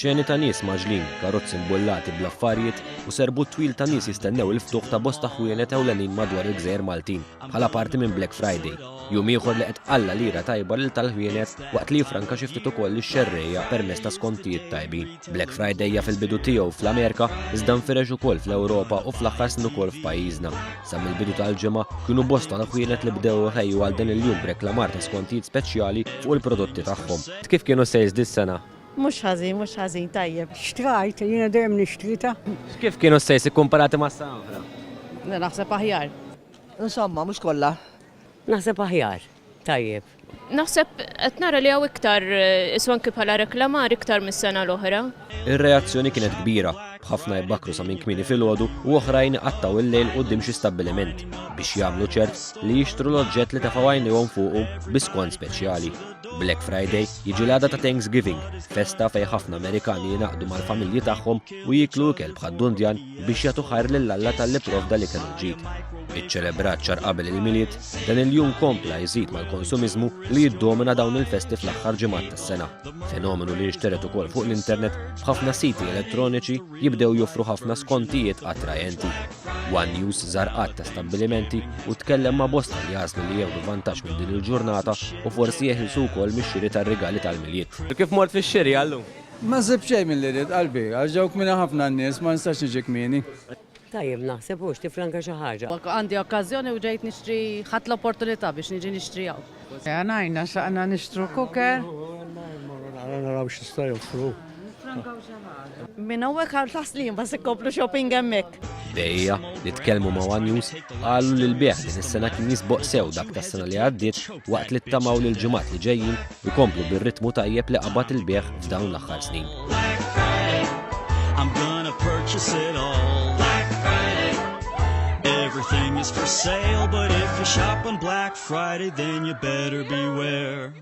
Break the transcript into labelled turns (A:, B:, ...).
A: Xeni ta' nies maġlin, karozzi mbullati bl-affarijiet u serbut twil ta' nies jistennew il-ftuħ ta' bosta ħwienet ewlenin madwar il-Gżejjer Maltin bħala parti minn Black Friday. Jum ieħor li qed qalla lira tajba lil tal-ħwienet waqt li jifranka xi ftit ukoll ix-xerrejja permezz ta' skontijiet tajbin. Black Friday hija fil-bidu tiegħu fl-Amerika iżda nfirex ukoll fl-Ewropa u fl-aħħar snin ukoll f'pajjiżna. Sa mill-bidu tal-ġimgħa kienu bosta tal-ħwienet li bdew iħejju għal dan il-jum b'reklamar ta' skontijiet speċjali fuq il-prodotti tagħhom. Kif kienu sejs dis-sena?
B: Mux ħażin, tajjeb.
C: Xtrajt, jiena dejjem nixtrita.
A: Kif kienu sejs ikkumparati mas-sena oħra?
B: Naħseb aħjar.
D: Insomma, mhux kollha.
E: Naħseb aħjar, tajjeb.
F: Naħseb qed nara li hawn iktar iswanki bħala reklamar iktar mis-sena l-oħra.
A: Ir-reazzjoni kienet kbira, b'ħafna jibbakru sa minn kmieni filgħodu u oħrajn qattaw il-lejl quddiem xi stabbiliment biex jagħmlu ċert li jixtru l-oġġett li tafgħu għajnejhom fuqhom bi skont speċjali. Black Friday jiġi l-għada ta' Thanksgiving, festa fejn ħafna Amerikani jingħaqdu mal-familji tagħhom u jiklu ikel bħad-dundjan biex jagħtu ħajr lill-Alla tal-li provda li kellu ġid. Iċċelebrat ċar qabel il-miliet, dan il-jum kompla jżid mal-konsumiżmu li jiddomina dawn il-festi fl-aħħar ġimgħat tas-sena. Fenomenu li nixteret ukoll fuq l-internet b'ħafna siti elettroniċi jibdew joffru ħafna skontijiet attrajenti. One News żar qatt ta' stabbilimenti u tkellem ma' bosta li jaslu li jieħdu vantaġġ minn din il-ġurnata u forsi jeħilsu wkoll mix-xiri tar-rigali tal-miliet. Kif mort fix-xiri għallum?
G: Ma żib xejn mill-li rid qalbi, għaġġawk minna ħafna n-nies ma nistax niġi kmieni.
E: Tajjeb, naħseb hux tifranka xi ħaġa.
B: Għandi okkażjoni u ġejt nixtri ħadd l-opportunità biex niġi nixtri hawn.
C: Għanajna xaqna nixtru kuker.
H: Naraw x'ista joffru.
B: Minn hawnhekk għal taslin bas ikomplu shopping hemmhekk.
A: Bejja li tkellmu ma' One News qalu li l-beħ din is-sena kien jisboq sew dak tas-sena li għaddiet waqt li ttamaw lil ġimgħat li ġejjin ikomplu bir-ritmu tajjeb li qabad il-beħ f'dawn l-aħħar snin.
I: Everything is for sale, but if you shop on Black Friday, then you better beware.